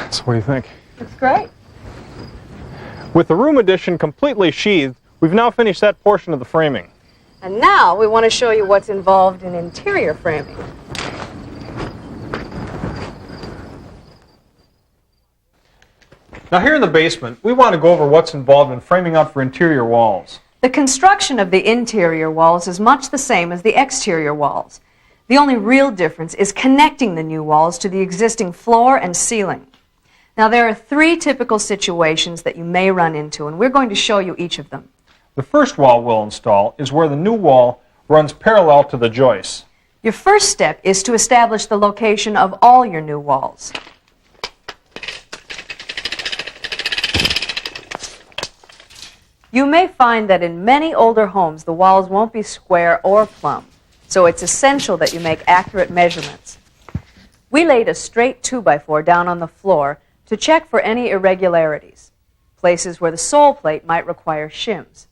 So what do you think? Looks great. With the room addition completely sheathed, we've now finished that portion of the framing. And now we want to show you what's involved in interior framing. Now here in the basement, we want to go over what's involved in framing out for interior walls. The construction of the interior walls is much the same as the exterior walls. The only real difference is connecting the new walls to the existing floor and ceiling. Now there are 3 typical situations that you may run into, and we're going to show you each of them. The first wall we'll install is where the new wall runs parallel to the joists. Your first step is to establish the location of all your new walls. You may find that in many older homes the walls won't be square or plumb, so it's essential that you make accurate measurements. We laid a straight 2x4 down on the floor to check for any irregularities, places where the sole plate might require shims.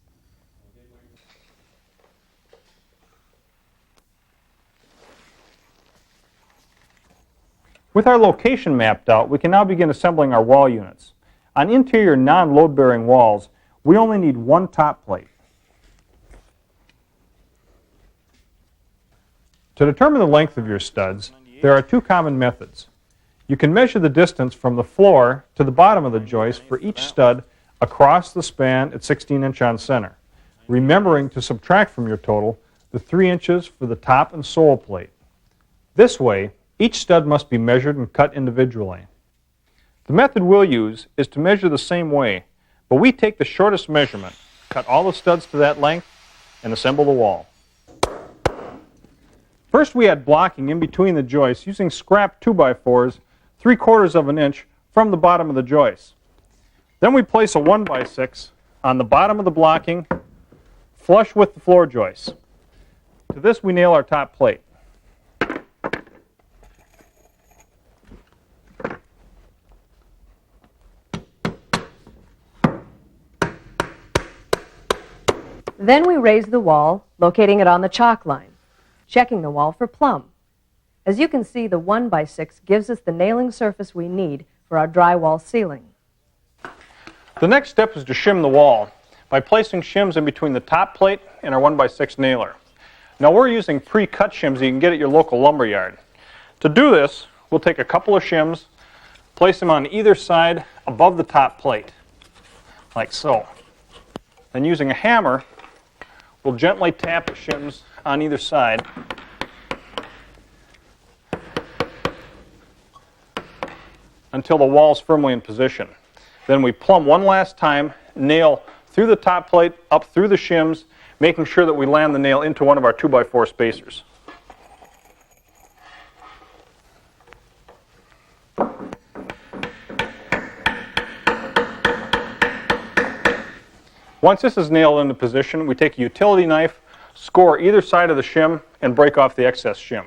With our location mapped out, we can now begin assembling our wall units. On interior non-load-bearing walls, we only need one top plate. To determine the length of your studs, there are 2 common methods. You can measure the distance from the floor to the bottom of the joist for each stud across the span at 16-inch on center, remembering to subtract from your total the 3 inches for the top and sole plate. This way, each stud must be measured and cut individually. The method we'll use is to measure the same way, but we take the shortest measurement, cut all the studs to that length, and assemble the wall. First, we add blocking in between the joists using scrap 2x4s 3/4 of an inch from the bottom of the joist. Then we place a 1x6 on the bottom of the blocking, flush with the floor joists. To this, we nail our top plate. Then we raise the wall, locating it on the chalk line, checking the wall for plumb. As you can see, the 1x6 gives us the nailing surface we need for our drywall ceiling. The next step is to shim the wall by placing shims in between the top plate and our 1x6 nailer. Now we're using pre-cut shims you can get at your local lumber yard. To do this, we'll take a couple of shims, place them on either side above the top plate, like so. Then using a hammer, we'll gently tap the shims on either side until the wall's firmly in position. Then we plumb one last time, nail through the top plate, up through the shims, making sure that we land the nail into one of our 2x4 spacers. Once this is nailed into position, we take a utility knife, score either side of the shim, and break off the excess shim.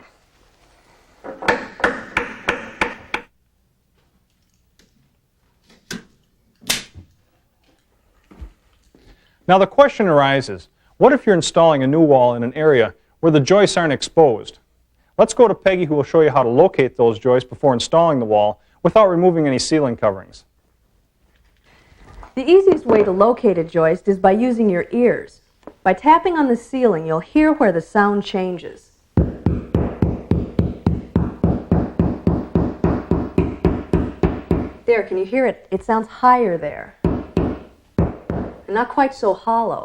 Now the question arises, what if you're installing a new wall in an area where the joists aren't exposed? Let's go to Peggy, who will show you how to locate those joists before installing the wall without removing any ceiling coverings. The easiest way to locate a joist is by using your ears. By tapping on the ceiling, you'll hear where the sound changes. There, can you hear it? It sounds higher there. And not quite so hollow.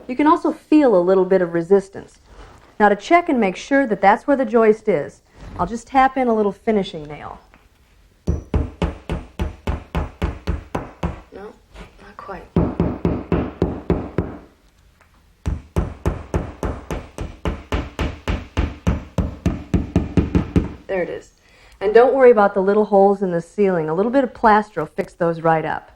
You can also feel a little bit of resistance. Now to check and make sure that that's where the joist is, I'll just tap in a little finishing nail. No, not quite. There it is. And don't worry about the little holes in the ceiling. A little bit of plaster will fix those right up.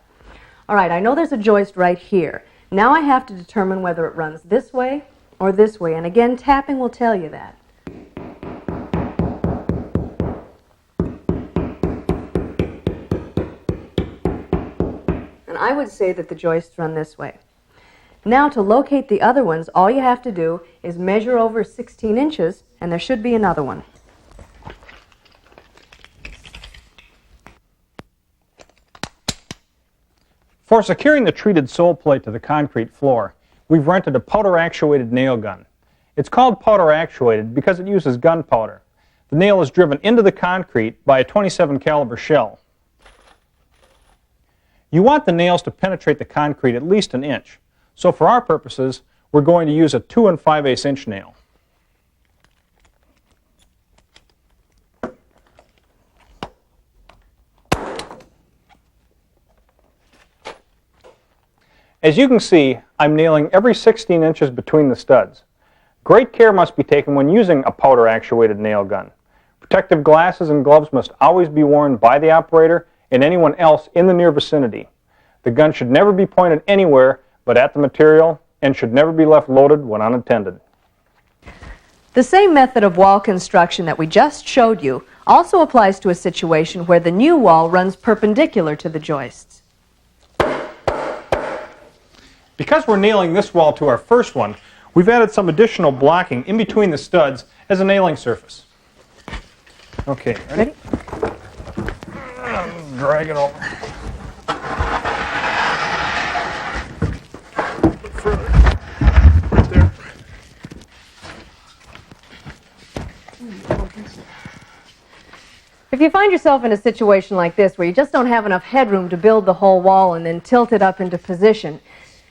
All right, I know there's a joist right here. Now I have to determine whether it runs this way or this way. And again, tapping will tell you that. And I would say that the joists run this way. Now to locate the other ones, all you have to do is measure over 16 inches, and there should be another one. For securing the treated sole plate to the concrete floor, we've rented a powder-actuated nail gun. It's called powder-actuated because it uses gunpowder. The nail is driven into the concrete by a 27 caliber shell. You want the nails to penetrate the concrete at least an inch. So for our purposes, we're going to use a 2 5/8 inch nail. As you can see, I'm nailing every 16 inches between the studs. Great care must be taken when using a powder-actuated nail gun. Protective glasses and gloves must always be worn by the operator and anyone else in the near vicinity. The gun should never be pointed anywhere but at the material and should never be left loaded when unattended. The same method of wall construction that we just showed you also applies to a situation where the new wall runs perpendicular to the joists. Because we're nailing this wall to our first one, we've added some additional blocking in between the studs as a nailing surface. Okay, ready? Drag it over. Further. Right there. If you find yourself in a situation like this where you just don't have enough headroom to build the whole wall and then tilt it up into position,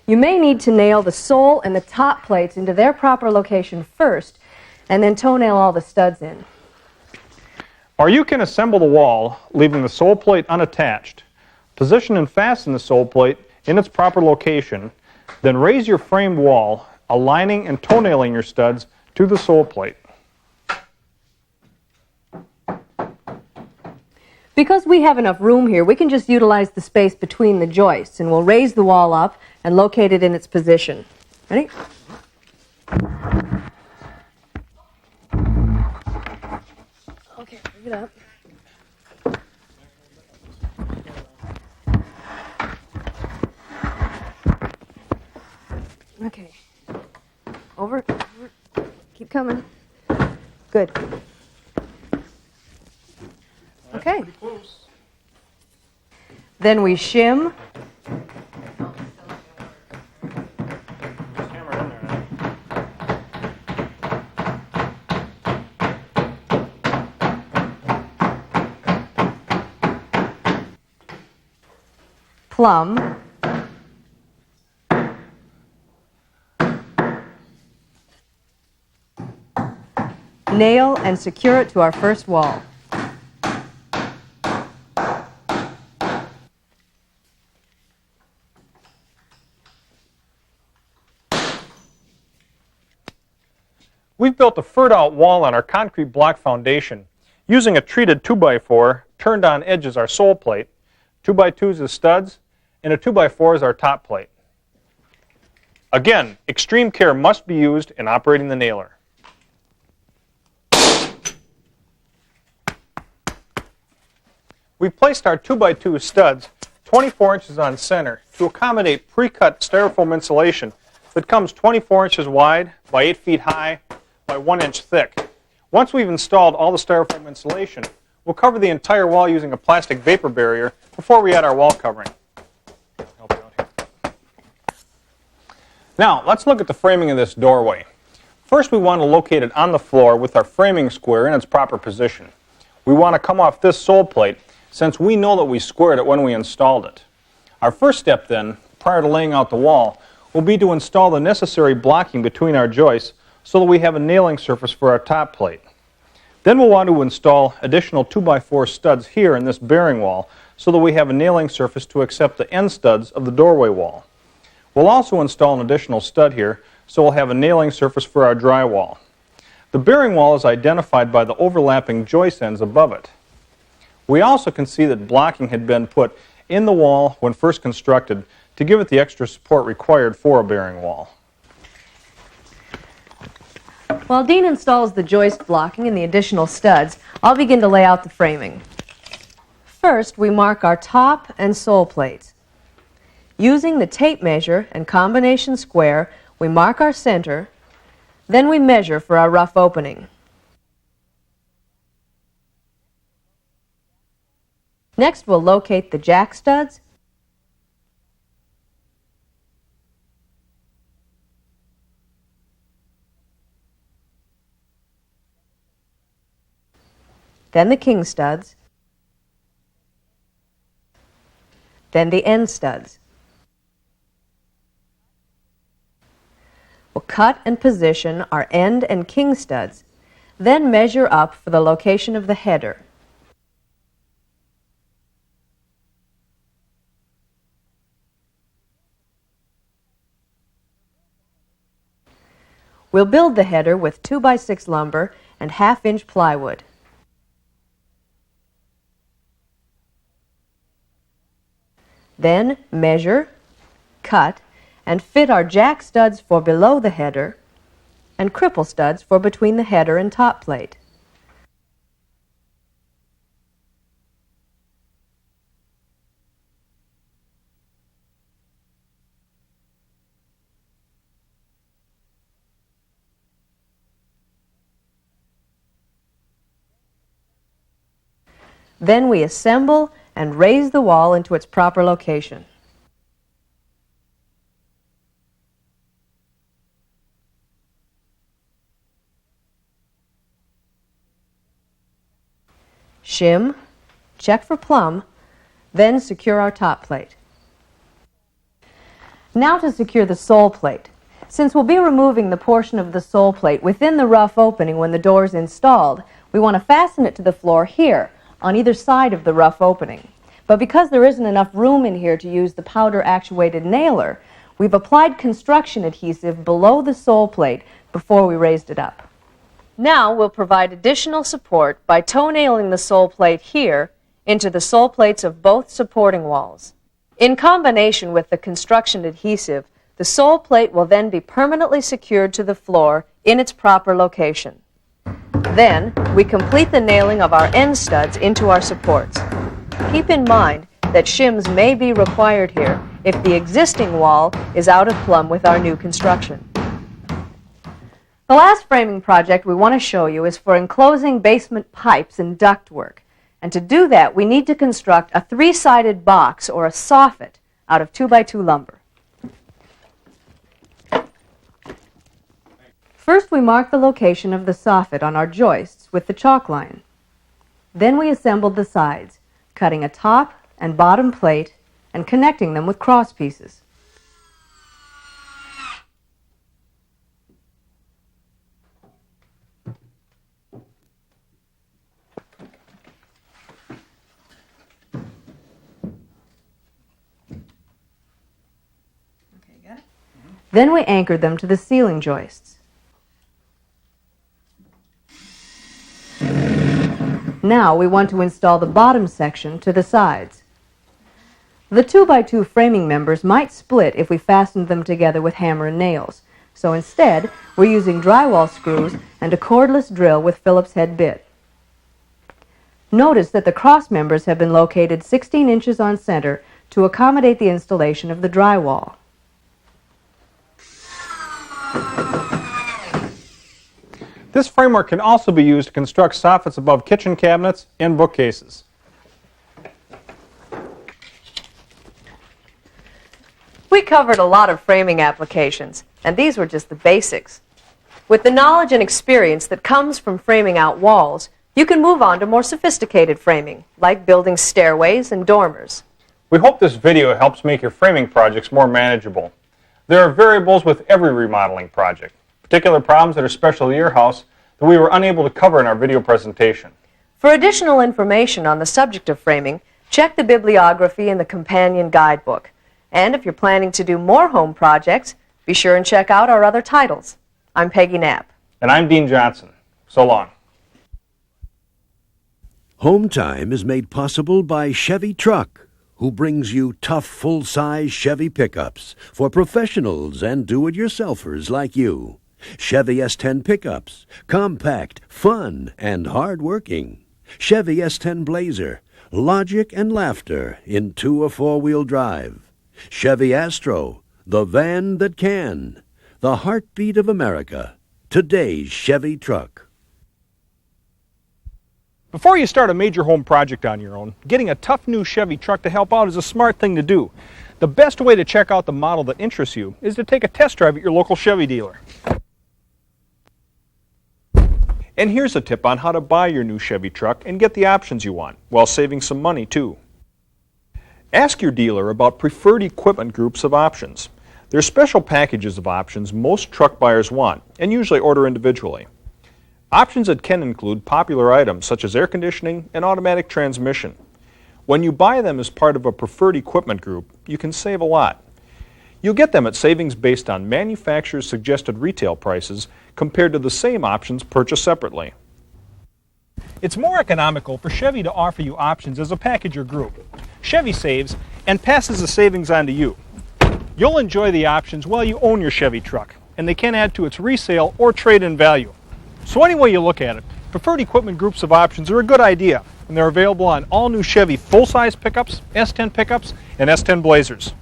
you may need to nail the sole and the top plates into their proper location first and then toenail all the studs in. Or you can assemble the wall, leaving the sole plate unattached. Position and fasten the sole plate in its proper location, then raise your framed wall, aligning and toenailing your studs to the sole plate. Because we have enough room here, we can just utilize the space between the joists, and we'll raise the wall up and locate it in its position. Ready? Okay, bring it up. Okay. Over. Keep coming. Good. Okay. Then we shim. Plumb. Nail and secure it to our first wall. We've built a furred-out wall on our concrete block foundation using a treated 2x4 turned on edge as our sole plate, 2x2s as studs, and a 2x4 is our top plate. Again, extreme care must be used in operating the nailer. We placed our 2x2 studs 24 inches on center to accommodate pre-cut styrofoam insulation that comes 24 inches wide by 8 feet high by 1 inch thick. Once we've installed all the styrofoam insulation, we'll cover the entire wall using a plastic vapor barrier before we add our wall covering. Help you out here. Now, let's look at the framing of this doorway. First, we want to locate it on the floor with our framing square in its proper position. We want to come off this sole plate since we know that we squared it when we installed it. Our first step then, prior to laying out the wall, will be to install the necessary blocking between our joists so that we have a nailing surface for our top plate. Then we'll want to install additional 2x4 studs here in this bearing wall so that we have a nailing surface to accept the end studs of the doorway wall. We'll also install an additional stud here so we'll have a nailing surface for our drywall. The bearing wall is identified by the overlapping joist ends above it. We also can see that blocking had been put in the wall when first constructed to give it the extra support required for a bearing wall. While Dean installs the joist blocking and the additional studs, I'll begin to lay out the framing. First, we mark our top and sole plates. Using the tape measure and combination square, we mark our center, then we measure for our rough opening. Next, we'll locate the jack studs, then the king studs, then the end studs. We'll cut and position our end and king studs, then measure up for the location of the header. We'll build the header with 2x6 lumber and 1/2 inch plywood. Then measure, cut, and fit our jack studs for below the header and cripple studs for between the header and top plate. Then we assemble and raise the wall into its proper location. Shim, check for plumb, then secure our top plate. Now to secure the sole plate. Since we'll be removing the portion of the sole plate within the rough opening when the door is installed, we want to fasten it to the floor here, on either side of the rough opening. But because there isn't enough room in here to use the powder-actuated nailer, we've applied construction adhesive below the sole plate before we raised it up. Now we'll provide additional support by toe nailing the sole plate here into the sole plates of both supporting walls. In combination with the construction adhesive, the sole plate will then be permanently secured to the floor in its proper location. Then, we complete the nailing of our end studs into our supports. Keep in mind that shims may be required here if the existing wall is out of plumb with our new construction. The last framing project we want to show you is for enclosing basement pipes and ductwork. And to do that, we need to construct a 3-sided box or a soffit out of 2x2 lumber. First, we mark the location of the soffit on our joists with the chalk line. Then we assembled the sides, cutting a top and bottom plate and connecting them with cross pieces. Then we anchored them to the ceiling joists. Now we want to install the bottom section to the sides. The 2x2 framing members might split if we fastened them together with hammer and nails. So instead, we're using drywall screws and a cordless drill with Phillips head bit. Notice that the cross members have been located 16 inches on center to accommodate the installation of the drywall. This framework can also be used to construct soffits above kitchen cabinets and bookcases. We covered a lot of framing applications, and these were just the basics. With the knowledge and experience that comes from framing out walls, you can move on to more sophisticated framing, like building stairways and dormers. We hope this video helps make your framing projects more manageable. There are variables with every remodeling project, particular problems that are special to your house that we were unable to cover in our video presentation. For additional information on the subject of framing, check the bibliography in the companion guidebook. And if you're planning to do more home projects, be sure and check out our other titles. I'm Peggy Knapp. And I'm Dean Johnson. So long. Hometime is made possible by Chevy Truck, who brings you tough, full-size Chevy pickups for professionals and do-it-yourselfers like you. Chevy S10 pickups, compact, fun, and hard-working. Chevy S10 Blazer, logic and laughter in 2- or 4-wheel drive. Chevy Astro, the van that can. The heartbeat of America. Today's Chevy Truck. Before you start a major home project on your own, getting a tough new Chevy truck to help out is a smart thing to do. The best way to check out the model that interests you is to take a test drive at your local Chevy dealer. And here's a tip on how to buy your new Chevy truck and get the options you want, while saving some money too. Ask your dealer about preferred equipment groups of options. There's special packages of options most truck buyers want, and usually order individually. Options that can include popular items such as air conditioning and automatic transmission. When you buy them as part of a preferred equipment group, you can save a lot. You'll get them at savings based on manufacturer's suggested retail prices compared to the same options purchased separately. It's more economical for Chevy to offer you options as a package or group. Chevy saves and passes the savings on to you. You'll enjoy the options while you own your Chevy truck, and they can add to its resale or trade-in value. So any way you look at it, preferred equipment groups of options are a good idea, and they're available on all new Chevy full-size pickups, S10 pickups, and S10 Blazers.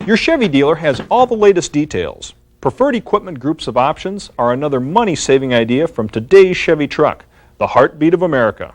Your Chevy dealer has all the latest details. Preferred equipment groups of options are another money-saving idea from today's Chevy truck, the heartbeat of America.